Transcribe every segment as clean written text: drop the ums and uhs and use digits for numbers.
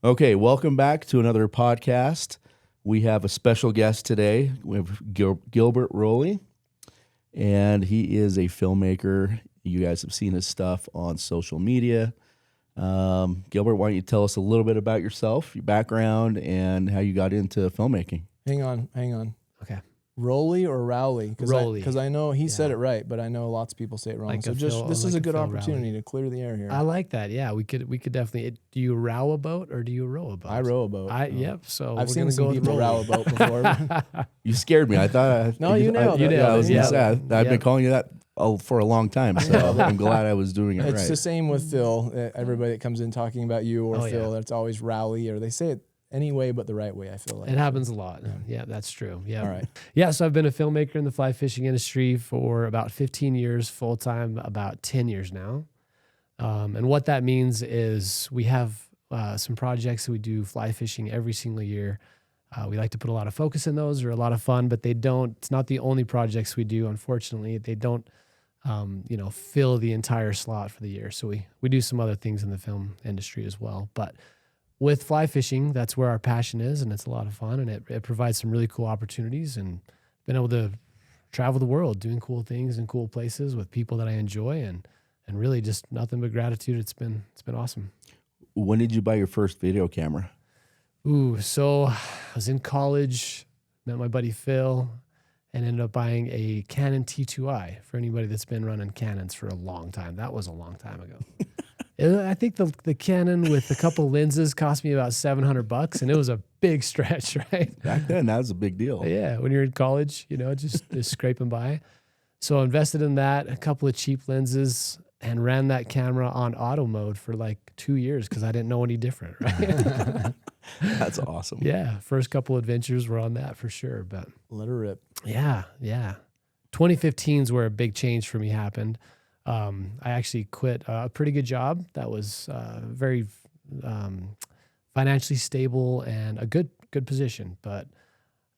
Okay, welcome back to another podcast. We have a special guest today. We have Gilbert Rowley, and he is a filmmaker. You guys have seen his stuff on social media. Gilbert, why don't you tell us a little bit about yourself, your background, and how you got into filmmaking? Hang on. Okay. Rowley or Rowley? Rowley. Because I know he said it right, but I know lots of people say it wrong. Like so this is a good opportunity to clear the air here. I like that. Yeah, we could definitely. Do you row a boat or do you row a boat? I row a boat. Yep. So I've seen some people row a boat before. You scared me. I thought. No, you nailed it. I was Yeah. gonna say I've been calling you that for a long time, so I'm glad I was doing it right. It's the same with Phil. Everybody that comes in talking about you or Phil, yeah. that's always Rowley, or they say it any way but the right way, I feel like. It happens a lot. Yeah, that's true. Yeah. All right. Yeah, so I've been a filmmaker in the fly fishing industry for about 15 years, full time, about 10 years now. And what that means is we have some projects that we do fly fishing every single year. We like to put a lot of focus in those. They're a lot of fun, but it's not the only projects we do. Unfortunately, they don't, fill the entire slot for the year. So we do some other things in the film industry as well. But with fly fishing, that's where our passion is, and it's a lot of fun, and it provides some really cool opportunities, and been able to travel the world doing cool things in cool places with people that I enjoy, and really just nothing but gratitude. It's been awesome. When did you buy your first video camera? So I was in college, met my buddy Phil, and ended up buying a Canon T2i for anybody that's been running Canons for a long time. That was a long time ago. I think the Canon with a couple lenses cost me about $700, and it was a big stretch, right? Back then, that was a big deal. Yeah, when you're in college, just scraping by. So I invested in that, a couple of cheap lenses, and ran that camera on auto mode for like 2 years because I didn't know any different, right? That's awesome. Yeah, first couple adventures were on that for sure. But Let her rip. Yeah. 2015 is where a big change for me happened. I actually quit a pretty good job that was very financially stable and a good position, but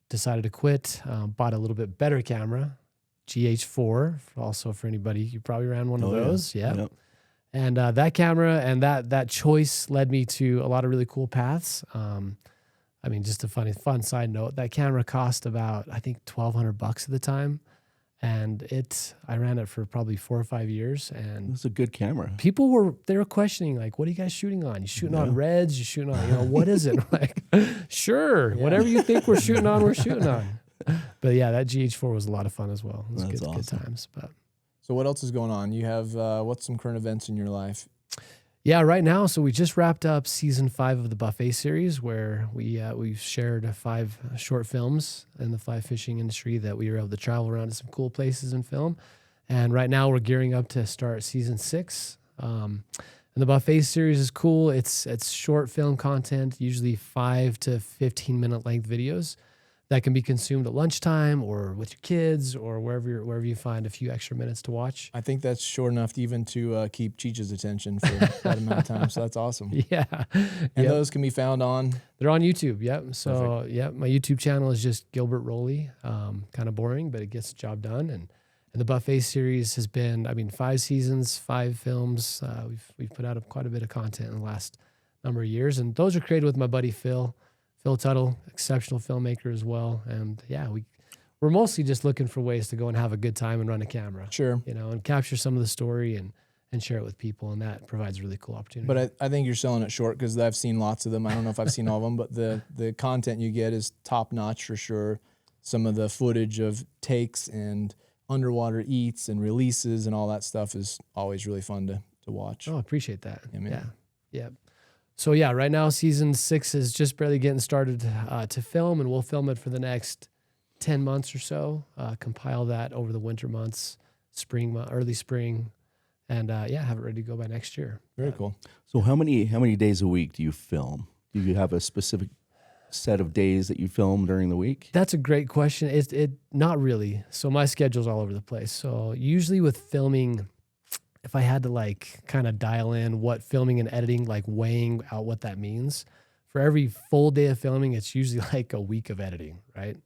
decided to quit. Bought a little bit better camera, GH4, also for anybody. You probably ran one of those. Yeah. Yep. And that camera and that choice led me to a lot of really cool paths. Just a fun side note, that camera cost about, I think, $1,200 at the time. And I ran it for probably 4 or 5 years, and It's a good camera. people were questioning, like, what are you guys shooting on? You shooting on reds? You shooting on, what is it? Like, sure, whatever you think we're shooting on, we're shooting on. But yeah, that GH4 was a lot of fun as well. It was That's good awesome. times. But So what else is going on? You have, what's some current events in your life? yeah, right now, so we just wrapped up season 5 of the Buffet series, where we've shared 5 short films in the fly fishing industry that we were able to travel around to some cool places and film. And right now we're gearing up to start season 6. And the Buffet series is cool. It's short film content, usually 5 to 15 minute length videos that can be consumed at lunchtime or with your kids or wherever you find a few extra minutes to watch. I think that's short enough even to keep Cheech's attention for that amount of time. So that's awesome. Yeah. And those can be found on? They're on YouTube. Yep. So, my YouTube channel is just Gilbert Rowley. Kind of boring, but it gets the job done. And the Buffet series has been, 5 seasons, 5 films. We've put out quite a bit of content in the last number of years. And those are created with my buddy Phil Tuttle, exceptional filmmaker as well. And yeah, we're mostly just looking for ways to go and have a good time and run a camera. Sure. And capture some of the story and share it with people. And that provides a really cool opportunity. But I think you're selling it short because I've seen lots of them. I don't know if I've seen all of them, but the content you get is top notch for sure. Some of the footage of takes and underwater eats and releases and all that stuff is always really fun to watch. Oh, I appreciate that. Yeah. So yeah, right now season 6 is just barely getting started to film, and we'll film it for the next 10 months or so. Compile that over the winter months, early spring, and have it ready to go by next year. Very cool. So how many days a week do you film? Do you have a specific set of days that you film during the week? That's a great question. It not really. So my schedule's all over the place. So usually with filming, if I had to kind of dial in what filming and editing, weighing out what that means, for every full day of filming, it's usually like a week of editing, right?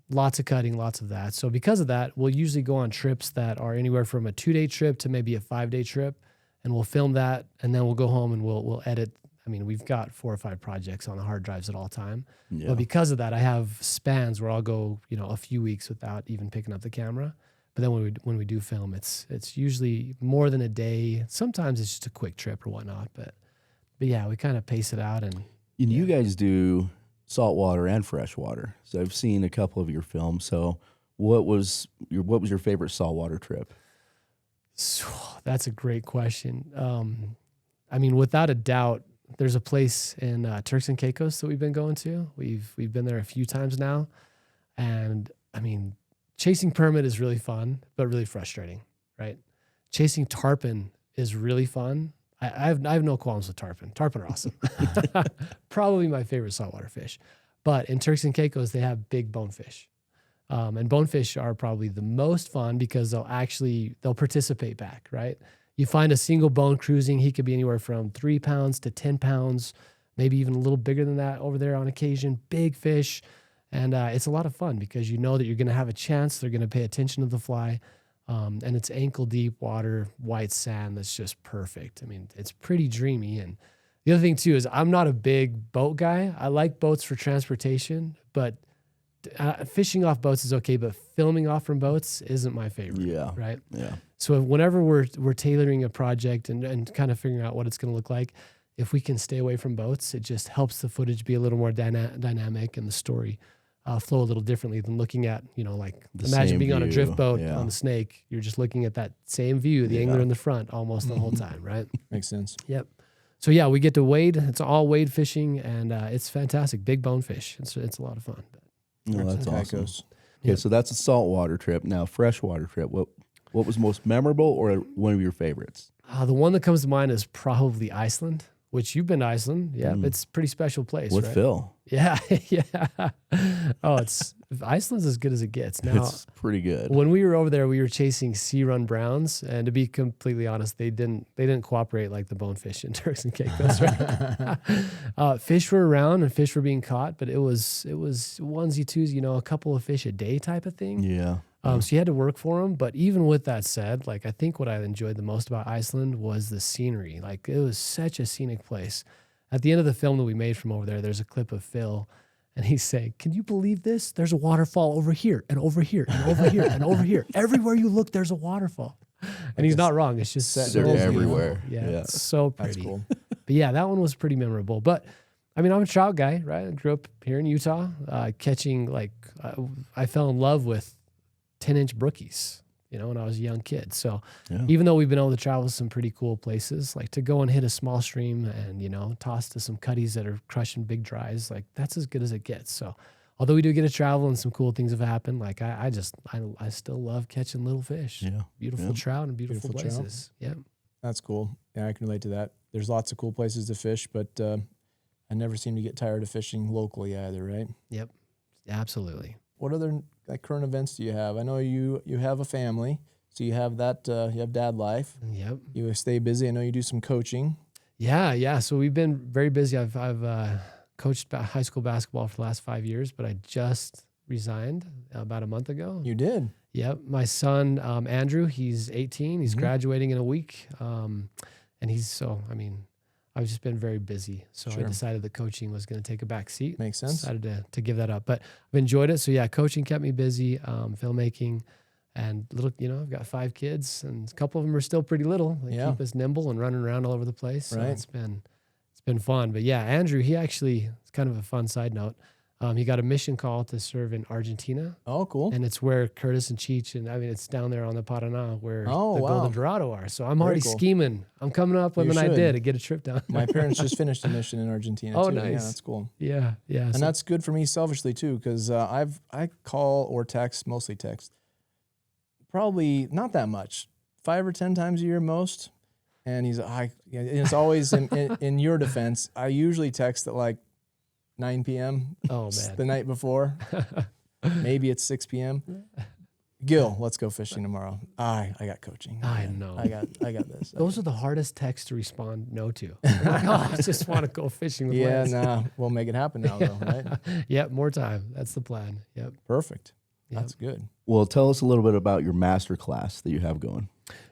Lots of cutting, lots of that. So because of that, we'll usually go on trips that are anywhere from a 2-day trip to maybe a 5-day trip, and we'll film that, and then we'll go home and we'll edit I mean, we've got 4 or 5 projects on the hard drives at all time. Yeah. But because of that, I have spans where I'll go, a few weeks without even picking up the camera. But then when we do film, it's usually more than a day. Sometimes it's just a quick trip or whatnot. But yeah, we kind of pace it out. And you guys do saltwater and freshwater. So I've seen a couple of your films. So what was your favorite saltwater trip? So, that's a great question. I mean, without a doubt, there's a place in Turks and Caicos that we've been going to. We've been there a few times now, and I mean, chasing permit is really fun, but really frustrating, right? Chasing tarpon is really fun. I have no qualms with tarpon. Tarpon are awesome. Probably my favorite saltwater fish. But in Turks and Caicos, they have big bonefish. And bonefish are probably the most fun because they'll participate back, right? You find a single bone cruising, he could be anywhere from 3 pounds to 10 pounds, maybe even a little bigger than that over there on occasion, big fish. And it's a lot of fun because you know that you're going to have a chance. They're going to pay attention to the fly. And it's ankle deep water, white sand that's just perfect. I mean, it's pretty dreamy. And the other thing too is I'm not a big boat guy. I like boats for transportation, but fishing off boats is okay, but filming off from boats isn't my favorite. Yeah. Right. Yeah. So whenever we're tailoring a project and kind of figuring out what it's going to look like, if we can stay away from boats, it just helps the footage be a little more dynamic and the story flow a little differently than looking at, like imagine being on a drift boat on the Snake. You're just looking at that same view, the angler in the front almost the whole time, right? Makes sense. Yep. So yeah, we get to wade. It's all wade fishing, and it's fantastic. Big bonefish. It's a lot of fun. No, that's awesome. Okay, so that's a saltwater trip. Now, freshwater trip. What was most memorable or one of your favorites? The one that comes to mind is probably Iceland, which you've been to Iceland. Yeah, it's a pretty special place. With right? Phil. Yeah, yeah. Oh, Iceland's as good as it gets. Now, it's pretty good. When we were over there, we were chasing sea run browns, and to be completely honest, they didn't cooperate like the bonefish in Turks and Caicos. Right? Fish were around and fish were being caught, but it was onesie twosie, a couple of fish a day type of thing. Yeah. So you had to work for them. But even with that said, like I think what I enjoyed the most about Iceland was the scenery. Like it was such a scenic place. At the end of the film that we made from over there, there's a clip of Phil, and he's saying, "Can you believe this? There's a waterfall over here and over here and over here and over here. Everywhere you look, there's a waterfall." And he's not wrong. It's just they're everywhere. Yeah, it's so pretty. That's cool. But yeah, that one was pretty memorable. But I mean, I'm a trout guy, right? I grew up here in Utah, catching I fell in love with 10-inch brookies, when I was a young kid. So even though we've been able to travel some pretty cool places, like to go and hit a small stream and, toss to some cutties that are crushing big dries, like that's as good as it gets. So although we do get to travel and some cool things have happened, like I still love catching little fish, beautiful trout and beautiful places. Yeah. That's cool. Yeah, I can relate to that. There's lots of cool places to fish, but I never seem to get tired of fishing locally either, right? Yep. Absolutely. What other current events do you have? I know you have a family, so you have that. You have dad life. Yep. You stay busy. I know you do some coaching. Yeah. So we've been very busy. I've coached high school basketball for the last 5 years, but I just resigned about a month ago. You did? Yep. My son Andrew, he's 18. He's graduating in a week, and I've just been very busy. So I decided that coaching was going to take a back seat. Makes sense. Decided to give that up. But I've enjoyed it. So yeah, coaching kept me busy, filmmaking, and I've got 5 kids, and a couple of them are still pretty little. They keep us nimble and running around all over the place. So it's been fun. But yeah, Andrew, he actually, it's kind of a fun side note. He got a mission call to serve in Argentina. Oh, cool. And it's where Curtis and Cheech, and it's down there on the Paraná where the Golden Dorado are. So I'm already scheming. I'm coming up with an idea to get a trip down there. My parents just finished a mission in Argentina too. Nice. Yeah, that's cool. Yeah. And that's good for me selfishly too, because I call or text, mostly text, probably not that much, 5 or 10 times a year most. And it's always in your defense, I usually text at like 9 p.m. Oh man, the night before. Maybe it's 6 p.m. Gil, let's go fishing tomorrow. I got coaching. I know. I got this. Those are the hardest texts to respond no to. I just want to go fishing with Lance. We'll make it happen now though, right? Yep, more time. That's the plan. Yep. Perfect. Yep. That's good. Well, tell us a little bit about your master class that you have going.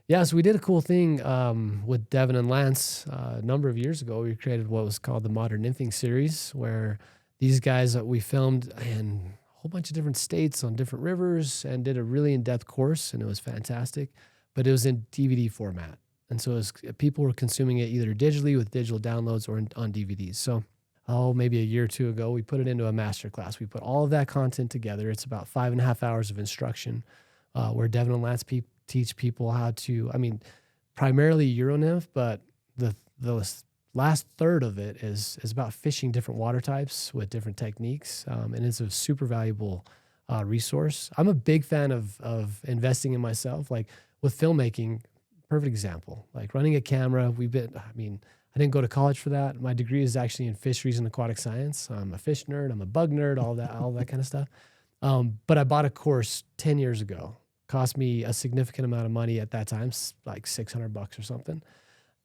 Yeah, so we did a cool thing with Devin and Lance a number of years ago. We created what was called the Modern Nymphing series, where these guys that we filmed in a whole bunch of different states on different rivers and did a really in-depth course, and it was fantastic. But it was in DVD format, and so people were consuming it either digitally with digital downloads or on DVDs. So, maybe a year or two ago, we put it into a master class. We put all of that content together. It's about 5.5 hours of instruction, where Devin and Lance teach people how to, primarily Euronymph, but the last third of it is about fishing different water types with different techniques. And it's a super valuable resource. I'm a big fan of investing in myself, like with filmmaking. Perfect example, like running a camera. I didn't go to college for that. My degree is actually in Fisheries and Aquatic Science. I'm a fish nerd. I'm a bug nerd, all that kind of stuff. But I bought a course 10 years ago. Cost me a significant amount of money at that time, like $600 or something.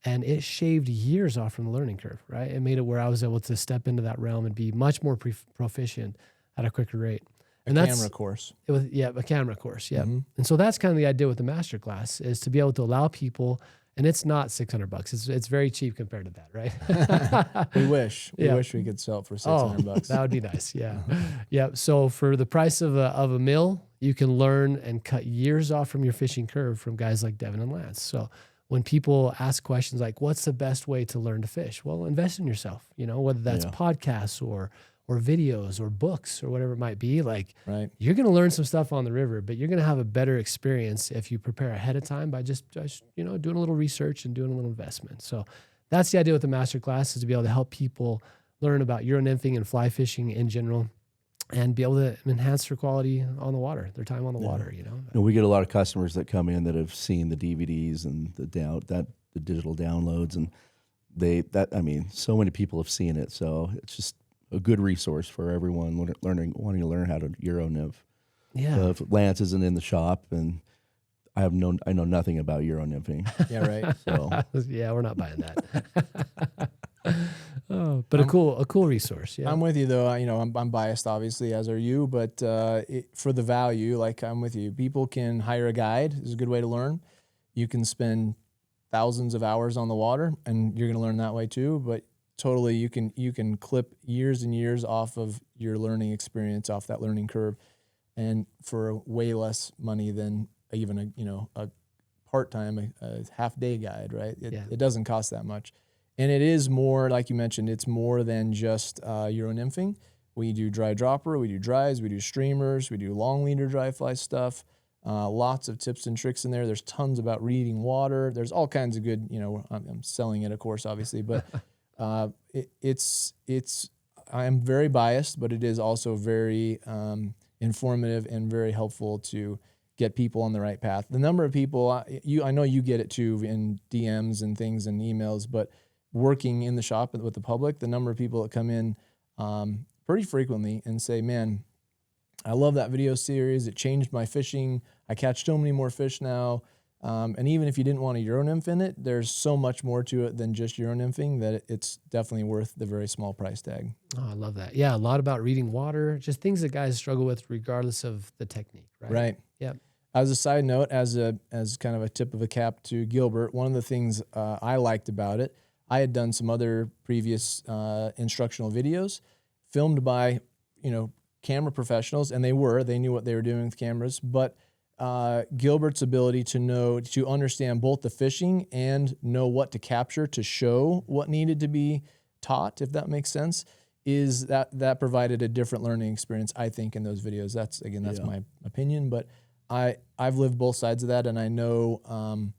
And it shaved years off from the learning curve, right? It made it where I was able to step into that realm and be much more proficient at a quicker rate. A camera course. A camera course, yeah. Mm-hmm. And so that's kind of the idea with the masterclass, is to be able to allow people, and it's not $600. It's very cheap compared to that, right? We wish we could sell it for $600. That would be nice. Yeah. Yeah. So for the price of a meal, you can learn and cut years off from your fishing curve from guys like Devin and Lance. So when people ask questions like, what's the best way to learn to fish? Well, invest in yourself, whether that's podcasts or videos or books or whatever it might be. Like, right. You're going to learn some stuff on the river, but you're going to have a better experience if you prepare ahead of time by just doing a little research and doing a little investment. So that's the idea with the masterclass, is to be able to help people learn about Euronymping and fly fishing in general, and be able to enhance their quality on the water, their time on the water. We get a lot of customers that come in that have seen the DVDs and the digital downloads, and so many people have seen it. So it's just a good resource for everyone wanting to learn how to Euronymph. Yeah. If Lance isn't in the shop, and I know nothing about Euronymphing. Yeah, right. So yeah, we're not buying that. But a cool resource. Yeah, I'm with you though. I'm biased, obviously, as are you. But for the value, like, I'm with you. People can hire a guide. It's a good way to learn. You can spend thousands of hours on the water, and you're going to learn that way too. But totally, you can clip years and years off of your learning experience, off that learning curve, and for way less money than even a part-time, a half-day guide. Right? It doesn't cost that much. And it is more, like you mentioned, it's more than just Euronymping. We do dry dropper, we do dries, we do streamers, we do long leader dry fly stuff. Lots of tips and tricks in there. There's tons about reading water. There's all kinds of good, I'm selling it, of course, obviously, but I'm very biased, but it is also very informative and very helpful to get people on the right path. The number of people, I know you get it too in DMs and things and emails, but working in the shop with the public, the number of people that come in pretty frequently and say, man, I love that video series. It changed my fishing. I catch so many more fish now. And even if you didn't want a Euronymph in it, there's so much more to it than just Euronymping that it's definitely worth the very small price tag. Oh, I love that. Yeah, a lot about reading water, just things that guys struggle with regardless of the technique, right? Right. Yep. As a side note, as kind of a tip of a cap to Gilbert, one of the things I liked about it, I had done some other previous instructional videos filmed by, camera professionals, and they knew what they were doing with cameras, but Gilbert's ability to understand both the fishing and know what to capture to show what needed to be taught, if that makes sense, is that provided a different learning experience, I think, in those videos. That's my opinion, but I've lived both sides of that, and I know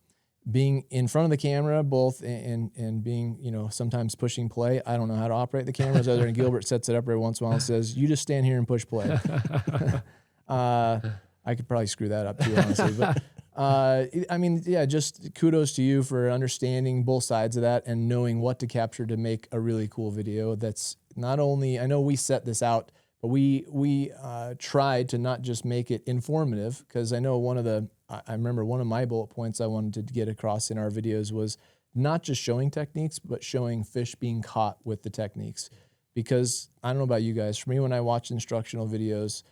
being in front of the camera, both and being, sometimes pushing play. I don't know how to operate the cameras other than Gilbert sets it up every once in a while and says, you just stand here and push play. I could probably screw that up too, honestly. But just kudos to you for understanding both sides of that and knowing what to capture to make a really cool video. That's not only, I know we set this out, but we tried to not just make it informative, because I know I remember one of my bullet points I wanted to get across in our videos was not just showing techniques, but showing fish being caught with the techniques. Because I don't know about you guys, for me, when I watch instructional videos,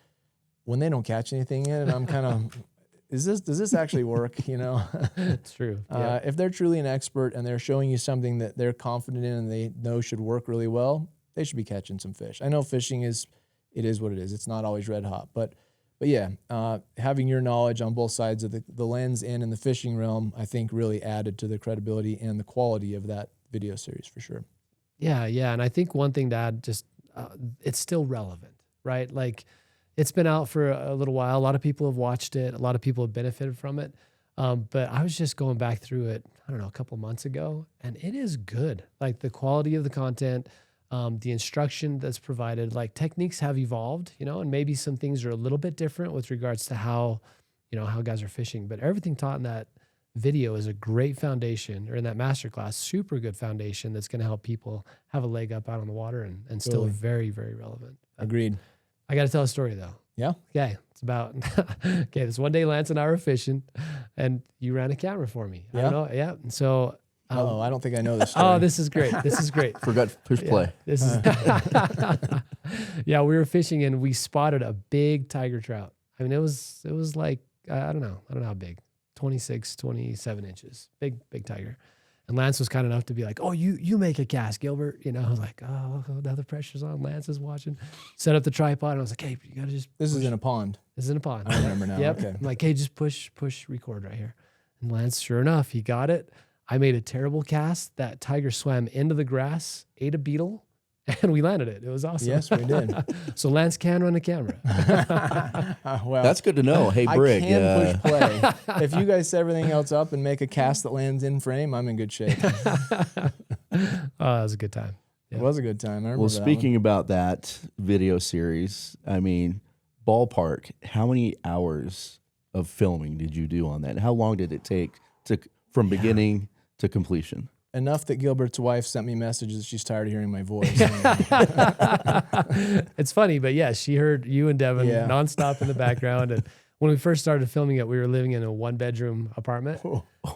when they don't catch anything in it, I'm kind of, does this actually work? You know, It's true. Yeah. if they're truly an expert and they're showing you something that they're confident in and they know should work really well, they should be catching some fish. I know fishing is what it is. It's not always red hot, but yeah, having your knowledge on both sides of the lens and in the fishing realm, I think really added to the credibility and the quality of that video series for sure. Yeah, yeah. And I think one thing to add, just it's still relevant, right? Like it's been out for a little while. A lot of people have watched it. A lot of people have benefited from it. But I was just going back through it, I don't know, a couple months ago, and it is good. Like the quality of the content, the instruction that's provided, like techniques have evolved, you know, and maybe some things are a little bit different with regards to how, you know, how guys are fishing. But everything taught in that video is a great foundation, or in that masterclass, super good foundation that's going to help people have a leg up out on the water and still Totally. very, very relevant. Agreed. I got to tell a story though. Yeah. Okay. It's about, okay, this one day Lance and I were fishing and you ran a camera for me. I don't know. Yeah. And so, Oh, I don't think I know this story. oh, this is great. This is great. Forgot fish play. This is, yeah, we were fishing and we spotted a big tiger trout. I mean, it was like, I don't know how big, 26, 27 inches, big tiger. And Lance was kind enough to be like, oh, you make a cast, Gilbert. You know, I was like, oh, now the pressure's on. Lance is watching. Set up the tripod. And I was like, hey, you got to just This push. is in a pond. This is in a pond. I remember now. Yep. Okay. I'm like, hey, just push record right here. And Lance, sure enough, he got it. I made a terrible cast. That tiger swam into the grass, ate a beetle, and we landed it. It was awesome. Yes, we did. So Lance can run a camera. Well, That's good to know. Hey, Brig. I can push play. If you guys set everything else up and make a cast that lands in frame, I'm in good shape. Oh, that was a good time. It was a good time. I remember Well, that speaking about that video series, I mean, ballpark, how many hours of filming did you do on that? And how long did it take from beginning to completion? enough that Gilbert's wife sent me messages. She's tired of hearing my voice. It's funny, but yeah, she heard you and Devin Yeah. nonstop in the background. And when we first started filming it, we were living in a 1-bedroom apartment,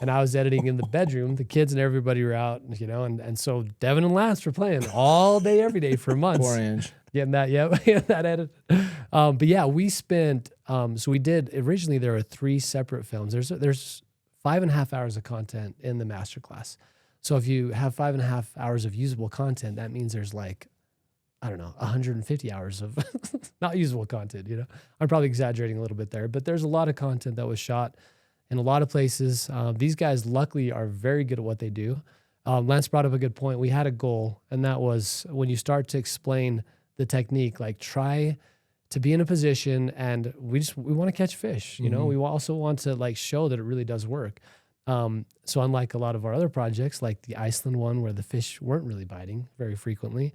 and I was editing in the bedroom. The kids and everybody were out, you know, and so Devin and Lance were playing all day, every day for months. Poor Ange. Getting that, yeah, that edit. But yeah, we spent, so we did, originally there were 3 separate films. There's 5.5 hours of content in the masterclass. So if you have 5.5 hours of usable content, that means there's like, I don't know, 150 hours of not usable content, you know? I'm probably exaggerating a little bit there, but there's a lot of content that was shot in a lot of places. These guys luckily are very good at what they do. Lance brought up a good point. We had a goal, and that was when you start to explain the technique, like try to be in a position, and we want to catch fish, you know? We also want to like show that it really does work. So unlike a lot of our other projects, like the Iceland one where the fish weren't really biting very frequently,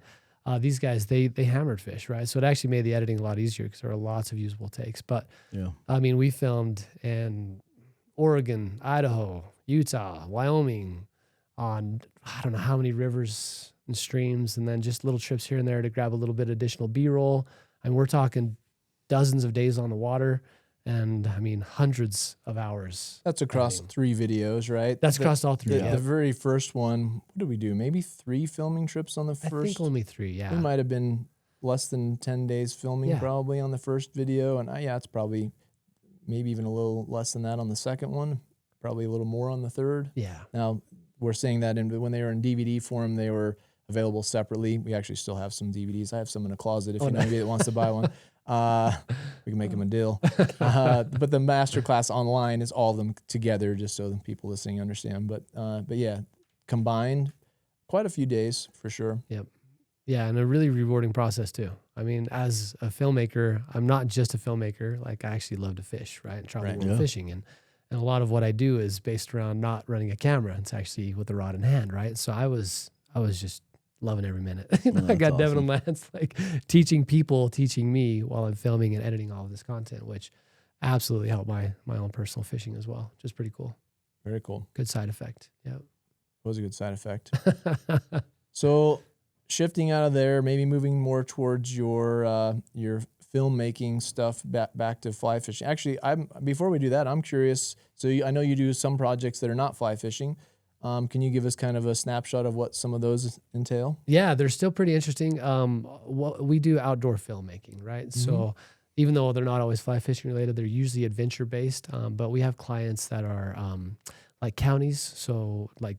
these guys, they hammered fish, right? So it actually made the editing a lot easier because there are lots of usable takes. But Yeah. I mean, we filmed in Oregon, Idaho, Utah, Wyoming, on I don't know how many rivers and streams, and then just little trips here and there to grab a little bit of additional B-roll. And we're talking dozens of days on the water, and I mean hundreds of hours. That's across 3 videos, right? That's across all 3. The very first one, what did we do? Maybe 3 filming trips on the I first? think only 3, yeah. We might have been less than 10 days filming Yeah. probably on the first video. And yeah, it's probably maybe even a little less than that on the second one. Probably a little more on the third. Yeah. Now, we're saying that when they were in DVD form, they were available separately. We actually still have some DVDs. I have some in a closet if you know anybody that wants to buy one. We can make them a deal. But the masterclass online is all of them together, just so the people listening understand. But yeah, combined, quite a few days for sure. Yep. Yeah, and a really rewarding process too. I mean, as a filmmaker, I'm not just a filmmaker. Like, I actually love to fish, right? And travel the world fishing. And a lot of what I do is based around not running a camera. It's actually with the rod in hand, right? So I was just loving every minute. I got Devin and Lance like teaching me while I'm filming and editing all of this content, which absolutely helped my own personal fishing as well. Just pretty cool. Very cool. Good side effect. Yeah. Was a good side effect. So shifting out of there, maybe moving more towards your filmmaking stuff, back to fly fishing. Actually, before we do that, I'm curious. So I know you do some projects that are not fly fishing. Can you give us kind of a snapshot of what some of those entail? Yeah, they're still pretty interesting. We do outdoor filmmaking, right? So even though they're not always fly fishing related, they're usually adventure based. But we have clients that are like counties, so like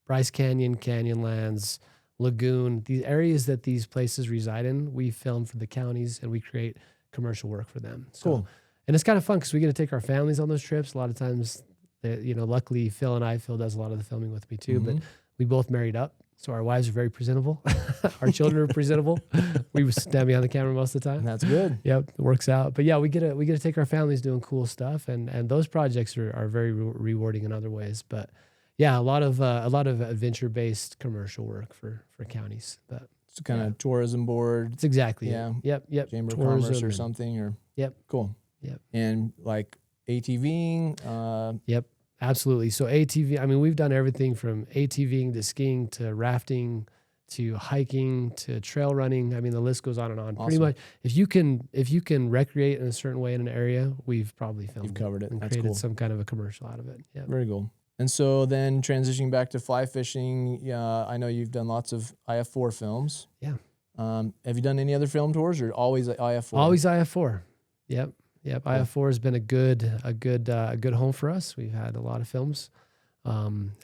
Bryce Canyon, Canyonlands, Lagoon, these areas that these places reside in, we film for the counties and we create commercial work for them. So, Cool. And it's kind of fun because we get to take our families on those trips. A lot of times, luckily Phil does a lot of the filming with me too, but we both married up. So our wives are very presentable. Our children are presentable. We stand behind the camera most of the time. That's good. Yep, it works out. But yeah, we get to take our families doing cool stuff, and those projects are very rewarding in other ways. But yeah, a lot of adventure based commercial work for counties. But It's kind of tourism board. it's exactly Yeah. it. Yep. Chamber of Tourism Commerce or and- something, or Yep. cool. Yep. And like ATVing, Yep. Absolutely. So ATV, I mean, we've done everything from ATVing to skiing to rafting to hiking to trail running. I mean, the list goes on and on. Pretty Awesome. much, if you can recreate in a certain way in an area, we've probably filmed You've covered it. and That's created cool. some kind of a commercial out of it. Yeah. Very cool. And so then transitioning back to fly fishing, I know you've done lots of IF4 films. Yeah. Have you done any other film tours or always IF4? Always IF4. Yep. IF4 has been a good home for us. We've had a lot of films.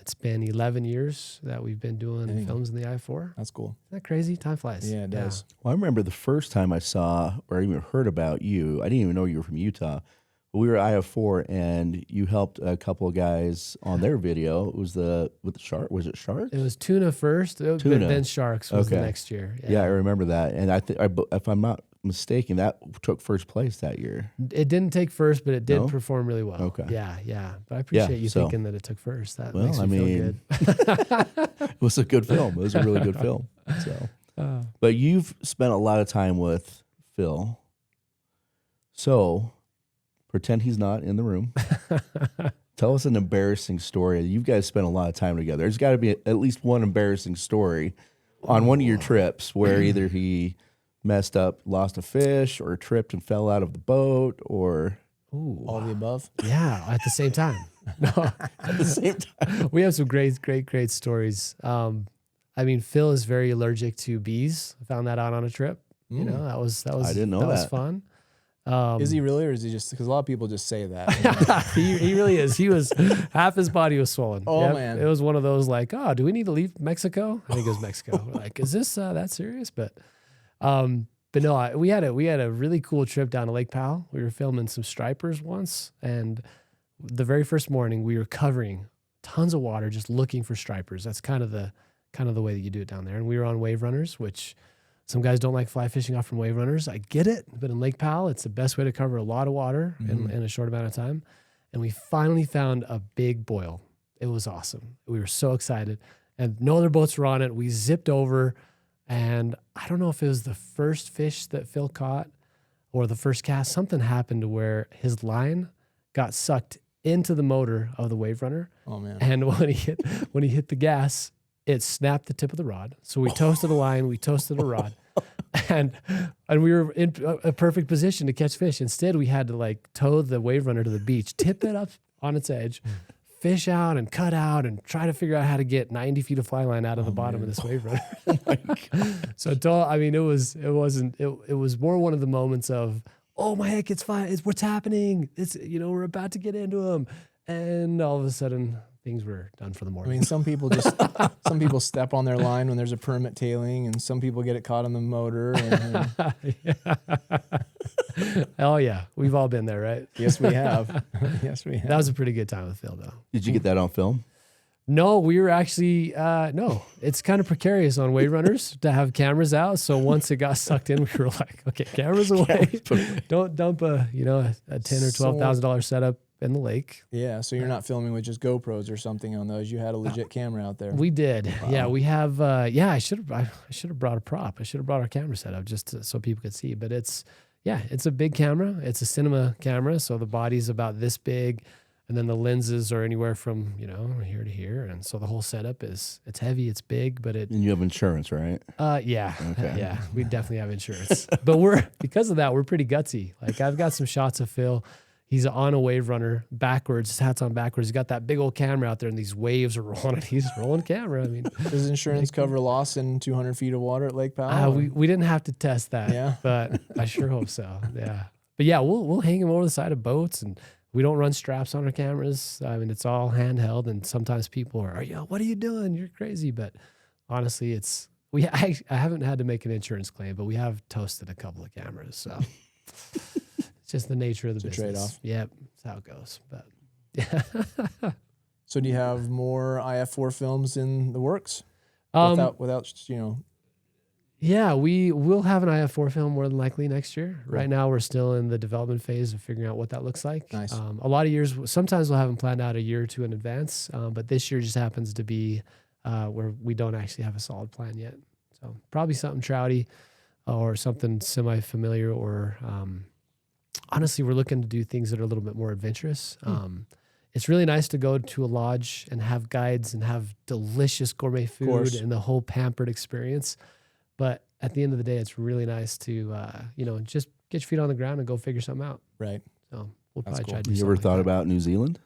It's been 11 years that we've been doing Dang. films in the IF4. That's cool. Isn't that crazy? Time flies. Yeah, it does. Well, I remember the first time I saw or even heard about you. I didn't even know you were from Utah. But we were at IF4, and you helped a couple of guys on their video. It was with the shark. Was it sharks? It was tuna first. Tuna. Then sharks was the Okay. next year. Yeah, I remember that. And if I'm not mistaken, that took first place that year. It didn't take first, but it did No? perform really well. Okay. Yeah. But I appreciate you so- thinking that it took first. That Well, makes me feel good. It was a good film. It was a really good film. So, but you've spent a lot of time with Phil. So, pretend he's not in the room. Tell us an embarrassing story. You guys spent a lot of time together. There's got to be at least one embarrassing story on one of your trips where either he messed up, lost a fish, or tripped and fell out of the boat, or All the above. Yeah, at the same time. No, at the same time. we have some great stories. I mean, Phil is very allergic to bees. I found that out on a trip. You know, that was I didn't know that was that. fun. Is he really, or is he just, because a lot of people just say that. he really is. He was half his body was swollen. Oh, man. It was one of those like, oh, do we need to leave Mexico? I think it was Mexico. We're like, is this that serious? But no, we had a really cool trip down to Lake Powell. We were filming some stripers once, and the very first morning we were covering tons of water just looking for stripers. That's kind of the way that you do it down there. And we were on wave runners, which some guys don't like fly fishing off from wave runners. I get it, but in Lake Powell, it's the best way to cover a lot of water in a short amount of time. And we finally found a big boil. It was awesome. We were so excited, and no other boats were on it. We zipped over, and I don't know if it was the first fish that Phil caught or the first cast. Something happened to where his line got sucked into the motor of the wave runner. Oh, man. And when he hit the gas, it snapped the tip of the rod. So we toasted a line, we toasted a rod, and we were in a perfect position to catch fish. Instead, we had to like tow the wave runner to the beach, tip it up on its edge, fish out and cut out, and try to figure out how to get 90 feet of fly line out of the bottom of this wave runner. So it was more one of the moments of, oh my heck, it's fine. It's what's happening. It's, we're about to get into them. And all of a sudden things were done for the I morning. mean, some people step on their line when there's a permit tailing, and some people get it caught on the motor. Oh yeah. We've all been there, right? Yes, we have. Yes, we have. That was a pretty good time with Phil though. Did you get that on film? No, we were actually, no, it's kind of precarious on wave runners to have cameras out. So once it got sucked in, we were like, okay, cameras away. Don't dump a $10,000 or $12,000 setup in the lake. Yeah, so you're not filming with just GoPros or something on those. You had a legit camera out there. We did. Wow. Yeah, we have, I should have brought a prop. I should have brought our camera set up so people could see, but it's a big camera. It's a cinema camera. So the body's about this big. And then the lenses are anywhere from, here to here. And so the whole setup it's heavy, it's big, but And you have insurance, right? Yeah. Okay. Yeah, we definitely have insurance. But because of that, we're pretty gutsy. Like I've got some shots of Phil He's on a wave runner backwards, his hat's on backwards. He's got that big old camera out there and these waves are rolling and he's rolling camera. I mean, does insurance cover loss in 200 feet of water at Lake Powell? we didn't have to test that, Yeah. but I sure hope so. Yeah. But yeah, we'll hang him over the side of boats, and we don't run straps on our cameras. I mean, it's all handheld, and sometimes people are, what are you doing? You're crazy. But honestly, I haven't had to make an insurance claim, but we have toasted a couple of cameras. So it's just the nature of the business. Trade-off. Yep, that's how it goes. But yeah. So do you have more IF4 films in the works? Without Yeah, we will have an IF4 film more than likely next year. Cool. Right now, we're still in the development phase of figuring out what that looks like. Nice. A lot of years, sometimes we'll have them planned out a year or two in advance, but this year just happens to be where we don't actually have a solid plan yet. So probably something trouty or something semi-familiar, or honestly, we're looking to do things that are a little bit more adventurous. It's really nice to go to a lodge and have guides and have delicious gourmet food and the whole pampered experience. But at the end of the day, it's really nice to, just get your feet on the ground and go figure something out. Right. So we'll probably cool. try to do You something ever thought about New Zealand?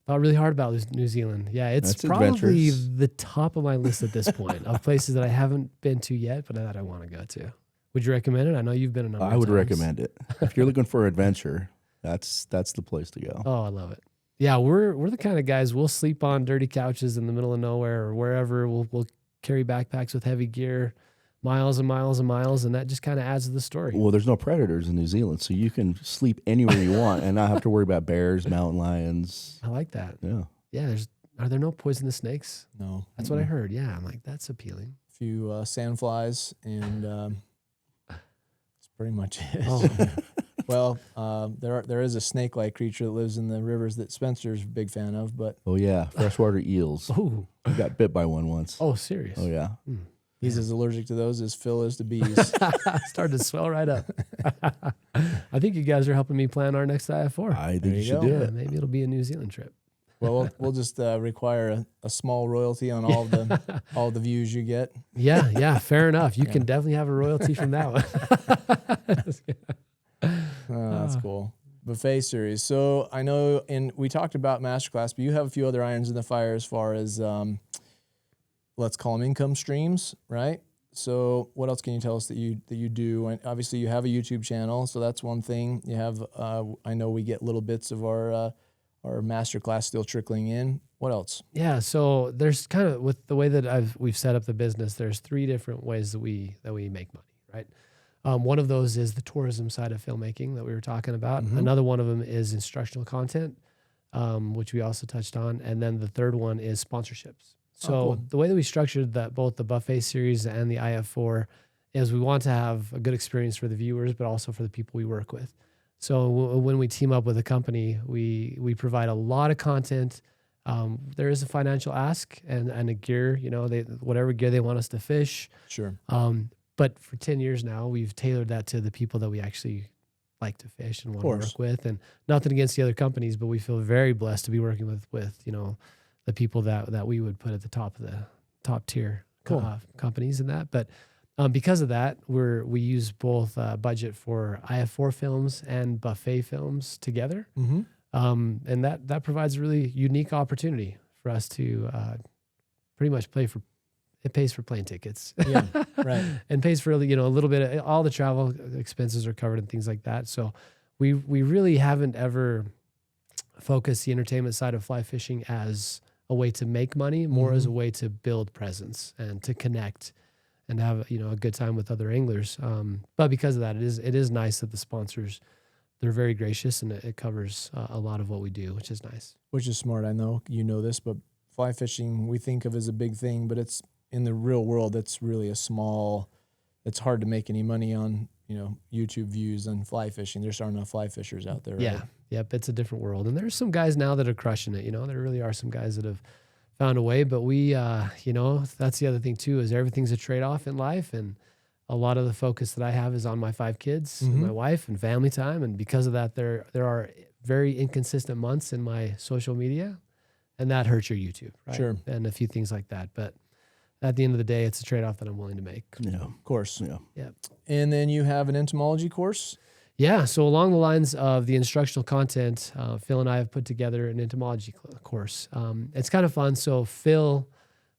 Thought really hard about New Zealand. Yeah, it's That's probably adventurous. the top of my list at this point of places that I haven't been to yet, but that I want to go to. Would you recommend it? I know you've been a number of I would times. recommend it. If you're looking for adventure, that's the place to go. Oh, I love it. Yeah, we're the kind of guys, we'll sleep on dirty couches in the middle of nowhere or wherever. We'll carry backpacks with heavy gear, miles and miles and miles, and that just kind of adds to the story. Well, there's no predators in New Zealand, so you can sleep anywhere you want and not have to worry about bears, mountain lions. I like that. Yeah. Yeah, are there no poisonous snakes? No. That's what I heard. Yeah, I'm like, that's appealing. A few sandflies, and that's pretty much it. Oh, Well, there is a snake-like creature that lives in the rivers that Spencer's a big fan of, but Oh, yeah. Freshwater eels. oh, I got bit by one once. oh, serious. Oh, yeah. he's as allergic to those as Phil is to bees. Started to swell right up. I think you guys are helping me plan our next IF4. I think There you you should go. do Yeah, it. maybe it'll be a New Zealand trip. Well, we'll just require a small royalty on all the views you get. Yeah, fair enough. You can definitely have a royalty from that one. That's cool. Buffet series. So I know, and we talked about masterclass, but you have a few other irons in the fire as far as let's call them income streams, right? So what else can you tell us that you do? And obviously you have a YouTube channel, so that's one thing. You have I know we get little bits of our masterclass still trickling in. What else? Yeah, so there's kind of, with the way that we've set up the business, there's 3 different ways that we make money, right? One of those is the tourism side of filmmaking that we were talking about. Mm-hmm. Another one of them is instructional content, which we also touched on. And then the third one is sponsorships. So cool. the way that we structured both the buffet series and the IF4 is we want to have a good experience for the viewers, but also for the people we work with. So when we team up with a company, we provide a lot of content. There is a financial ask and a gear, whatever gear they want us to fish. Sure. But for 10 years now, we've tailored that to the people that we actually like to fish and want to work with. And nothing against the other companies, but we feel very blessed to be working with the people that we would put at the top of the top tier companies in that. But because of that, we use both budget for IF4 films and buffet films together. Mm-hmm. And that provides a really unique opportunity for us to pretty much it pays for plane tickets. Yeah, right. And pays for a little bit of all the travel expenses are covered and things like that. So we really haven't ever focused the entertainment side of fly fishing as a way to make money, more as a way to build presence and to connect and have a good time with other anglers. But because of that, it is nice that the sponsors, they're very gracious, and it covers a lot of what we do, which is nice. Which is smart. I know you know this, but fly fishing we think of as a big thing, but it's in the real world, it's really it's hard to make any money on, YouTube views on fly fishing. There's not enough fly fishers out there. Right? Yeah. Yep. It's a different world. And there's some guys now that are crushing it. There really are some guys that have found a way, but we, that's the other thing too, is everything's a trade-off in life. And a lot of the focus that I have is on my 5 kids, and my wife, and family time. And because of that, there are very inconsistent months in my social media, and that hurts your YouTube, right? Sure. And a few things like that. But at the end of the day, it's a trade-off that I'm willing to make. Yeah, of course. Yeah. Yeah. And then you have an entomology course. Yeah, so along the lines of the instructional content, Phil and I have put together an entomology course. It's kind of fun. So Phil,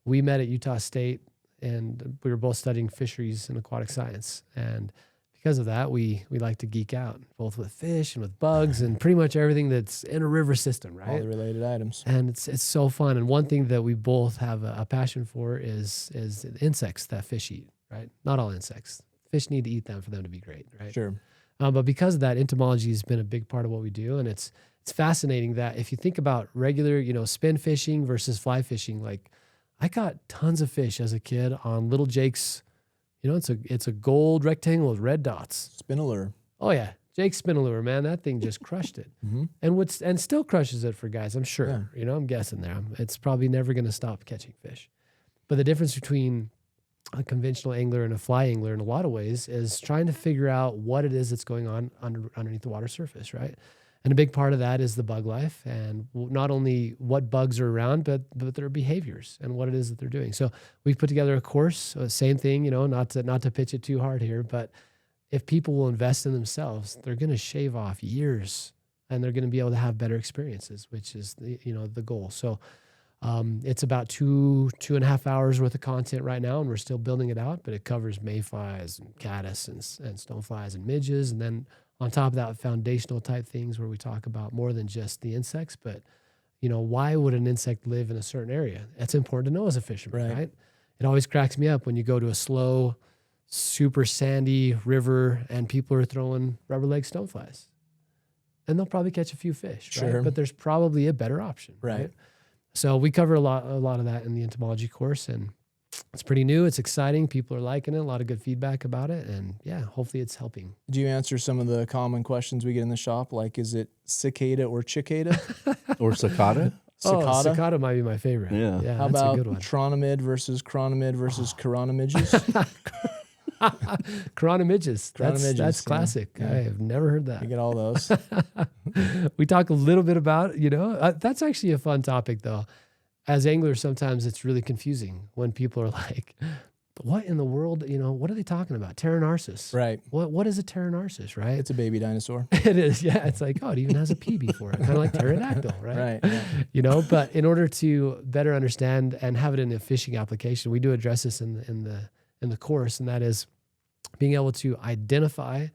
we met at Utah State, and we were both studying fisheries and aquatic science. And because of that, we like to geek out, both with fish and with bugs and pretty much everything that's in a river system, right? All the related items. And it's so fun. And one thing that we both have a passion for is the insects that fish eat, right? Not all insects. Fish need to eat them for them to be great, right? Sure. But because of that, entomology has been a big part of what we do. And it's fascinating that if you think about regular, spin fishing versus fly fishing, like I caught tons of fish as a kid on little Jake's, it's a gold rectangle with red dots. Spinalure. Oh yeah. Jake's spinalure, man, that thing just crushed it. Mm-hmm. And still crushes it for guys, I'm sure. Yeah. I'm guessing there. It's probably never going to stop catching fish. But the difference between a conventional angler and a fly angler in a lot of ways is trying to figure out what it is that's going on underneath the water surface, right? And a big part of that is the bug life, and not only what bugs are around, but their behaviors and what it is that they're doing. So we've put together a course, same thing, not to pitch it too hard here, but if people will invest in themselves, they're going to shave off years, and they're going to be able to have better experiences, which is the goal. So it's about 2.5 hours worth of content right now, and we're still building it out, but it covers mayflies and caddis and stoneflies and midges. And then on top of that, foundational type things where we talk about more than just the insects, but why would an insect live in a certain area? That's important to know as a fisherman, right? It always cracks me up when you go to a slow, super sandy river and people are throwing rubber leg stoneflies, and they'll probably catch a few fish, Sure. right? But there's probably a better option, right? So we cover a lot of that in the entomology course, and it's pretty new. It's exciting. People are liking it. A lot of good feedback about it, and yeah, hopefully it's helping. Do you answer some of the common questions we get in the shop? Like, is it cicada or cicada? Or cicada? Cicada? Oh, cicada might be my favorite. Yeah. How that's about a good one. tronomid versus chronomid versus chironomidges? Chironomidges. Chironomidges, That's classic. yeah. I have never heard You that. get all those. We talk a little bit about, that's actually a fun topic though. As anglers, sometimes it's really confusing when people are like, what in the world, what are they talking about? Pteronarcis. Right. What is a pteronarcis, right? It's a baby dinosaur. It is, yeah. It's like, it even has a P before it, kind of like pterodactyl, right? Right. Yeah. But in order to better understand and have it in a fishing application, we do address this in the course, and that is being able to identify,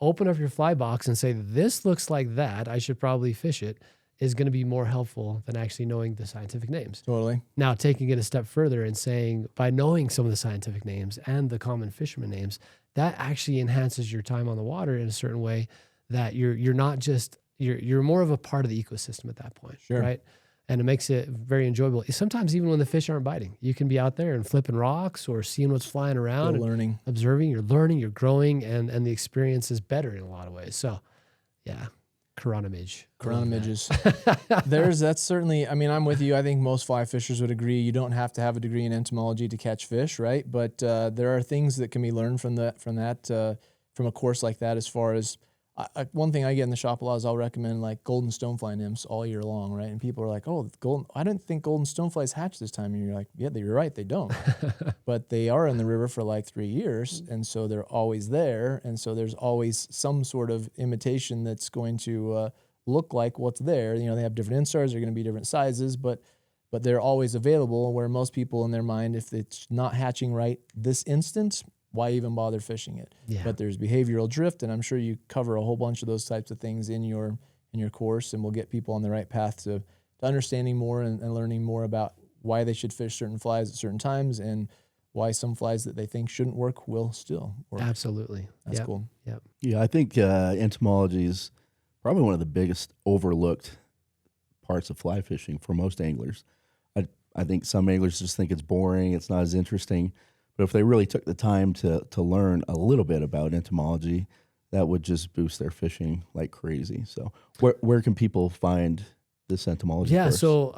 open up your fly box and say, this looks like that, I should probably fish it, is going to be more helpful than actually knowing the scientific names. Totally. Now, taking it a step further and saying, by knowing some of the scientific names and the common fisherman names, that actually enhances your time on the water in a certain way that you're not just, you're more of a part of the ecosystem at that point, Sure. right? And it makes it very enjoyable. Sometimes even when the fish aren't biting, you can be out there and flipping rocks or seeing what's flying around. Still learning. Observing, you're learning, you're growing, and the experience is better in a lot of ways. So, yeah, chironomidge. Chironomidges. That's certainly, I'm with you. I think most fly fishers would agree. You don't have to have a degree in entomology to catch fish, right? But there are things that can be learned from a course like that. As far as one thing I get in the shop a lot is I'll recommend like golden stonefly nymphs all year long, right? And people are like, "Oh, I didn't think golden stoneflies hatch this time." And you're like, "Yeah, you're right, they don't." But they are in the river for like 3 years, and so they're always there, and so there's always some sort of imitation that's going to look like what's there. They have different instars, they're going to be different sizes, but they're always available. Where most people in their mind, if it's not hatching right this instant, why even bother fishing it? Yeah. But there's behavioral drift, and I'm sure you cover a whole bunch of those types of things in your course, and we'll get people on the right path to understanding more and learning more about why they should fish certain flies at certain times and why some flies that they think shouldn't work will still work. Absolutely. That's cool. Yep. Yeah, I think entomology is probably one of the biggest overlooked parts of fly fishing for most anglers. I think some anglers just think it's boring, it's not as interesting. But if they really took the time to learn a little bit about entomology, that would just boost their fishing like crazy. So where can people find this entomology course? So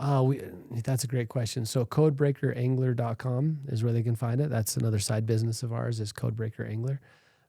that's a great question. So codebreakerangler.com is where they can find it. That's another side business of ours is Codebreaker Angler.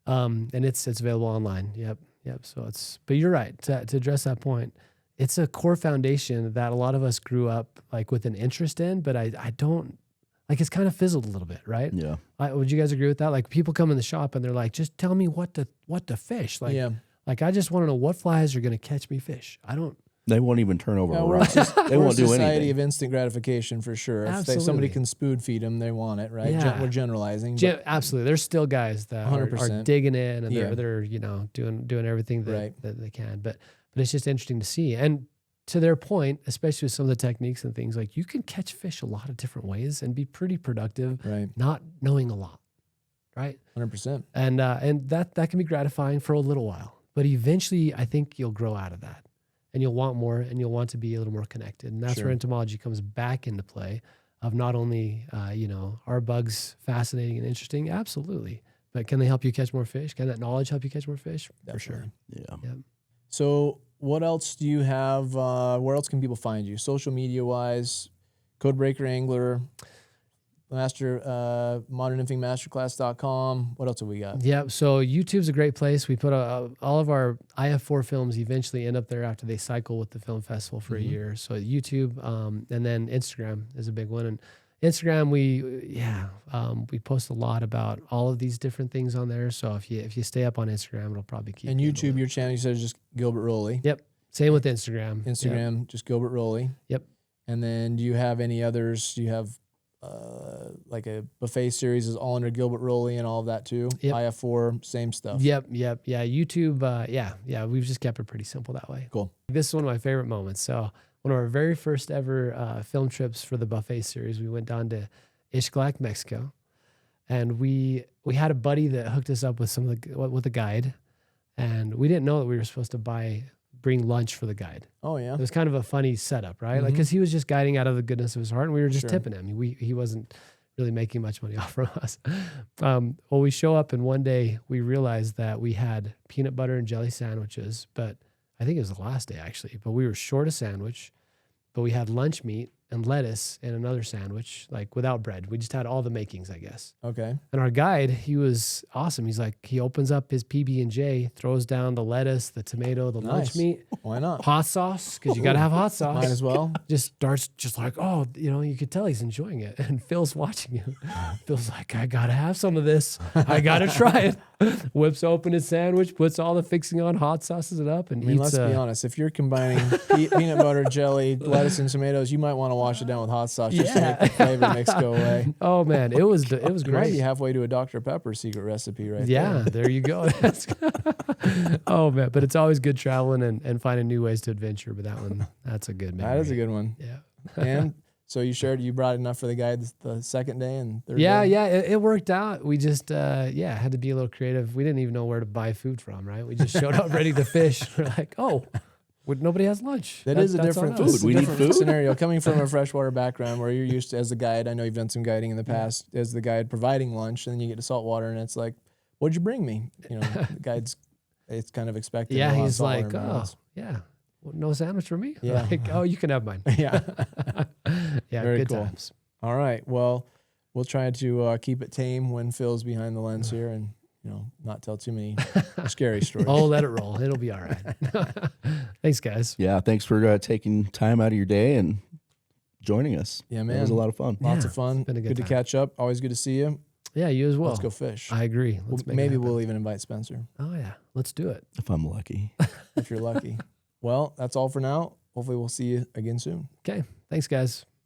And it's available online. Yep. So but you're right. To address that point, it's a core foundation that a lot of us grew up like with an interest in, but I don't, like it's kind of fizzled a little bit, right? Yeah. Would you guys agree with that? Like people come in the shop and they're like, just tell me what to fish. Like, Yeah. Like, I just want to know what flies are going to catch me fish. I don't. They won't even turn over Yeah, a we're rock. They we're won't a do society anything. of instant gratification for sure. If somebody Absolutely. can spoon feed them, they want it, right? Yeah. We're generalizing. Yeah, absolutely. There's still guys that are 100%. digging in and Yeah. they're you know doing everything that, Right. that they can. But it's just interesting to see. And to their point, especially with some of the techniques and things, like, you can catch fish a lot of different ways and be pretty productive, Right. not knowing a lot, right? 100%. And that can be gratifying for a little while, but eventually I think you'll grow out of that. And you'll want more, and you'll want to be a little more connected. And that's Sure. where entomology comes back into play, of not only, are bugs fascinating and interesting? Absolutely. But can they help you catch more fish? Can that knowledge help you catch more fish? For sure. Yeah. Yeah. So what else do you have? Where else can people find you? Social media wise, Codebreaker Angler, Modern Nymphing Masterclass.com. What else have we got? Yeah. So YouTube's a great place. We put all of our IF4 films eventually end up there after they cycle with the film festival for a year. So YouTube, and then Instagram is a big one. And Instagram, we post a lot about all of these different things on there. So if you stay up on Instagram, it'll probably keep And you in the YouTube, loop. your channel, you said is just Gilbert Rowley. Yep. Same with Instagram. Instagram, just Gilbert Rowley. Yep. And then do you have any others? Do you have like a buffet series is all under Gilbert Rowley and all of that too? Yep. IF4, same stuff. Yep. Yeah. YouTube. We've just kept it pretty simple that way. Cool. This is one of my favorite moments. So one of our very first ever film trips for the buffet series, we went down to Ixtlac, Mexico, and we had a buddy that hooked us up with with a guide, and we didn't know that we were supposed to bring lunch for the guide. Oh yeah. It was kind of a funny setup, right? Like, because he was just guiding out of the goodness of his heart, and we were just Sure. tipping him. He wasn't really making much money off from us. Well, we show up, and one day we realized that we had peanut butter and jelly sandwiches, but I think it was the last day actually, but we were short a sandwich, but we had lunch meat and lettuce and another sandwich, like without bread. We just had all the makings, I guess. Okay. And our guide, he was awesome. He's like, he opens up his PB&J, throws down the lettuce, the tomato, the lunch Nice. meat, Why not? hot sauce, because you got to have hot sauce. Might as well. Just starts just like, oh, you could tell he's enjoying it. And Phil's watching him. Phil's like, I got to have some of this. I got to try it. Whips open his sandwich, puts all the fixing on, hot sauces it up, and I mean, eats. let's be honest. If you're combining peanut butter, jelly, lettuce, and tomatoes, you might want to wash it down with hot sauce just to make the flavor mix go away. Oh man, it was You might be great. halfway to a Dr. Pepper secret recipe right Yeah, there. there you go. Oh man, but it's always good traveling and finding new ways to adventure. But that's a good memory. That is a good one. Yeah. And so you brought enough for the guide the second day and third Yeah, day? yeah, it worked out. We just, had to be a little creative. We didn't even know where to buy food from, right? We just showed up ready to fish. We're like, nobody has lunch. That's a on different us. We need different food. scenario. Coming from a freshwater background where you're used to, as a guide, I know you've done some guiding in the past, as the guide providing lunch, and then you get to saltwater and it's like, what'd you bring me? The guide's, it's kind of expected. Yeah, in a lot of he's saltwater like, environments. well, no sandwich for me? Yeah. Like, you can have mine. Yeah. Yeah, Very good cool. times. All right. Well, we'll try to keep it tame when Phil's behind the lens here and, not tell too many scary stories. Oh, let it roll. It'll be all right. Thanks, guys. Yeah. Thanks for taking time out of your day and joining us. Yeah, That man. was a lot of fun. Lots Yeah, of fun. it's been a Good good to time. catch up. Always good to see you. Yeah, you as well. Let's go fish. I agree. Let's make it Maybe happen. we'll even invite Spencer Oh, yeah. Let's do it. If I'm lucky. if you're lucky. Well, that's all for now. Hopefully we'll see you again soon. Okay. Thanks, guys.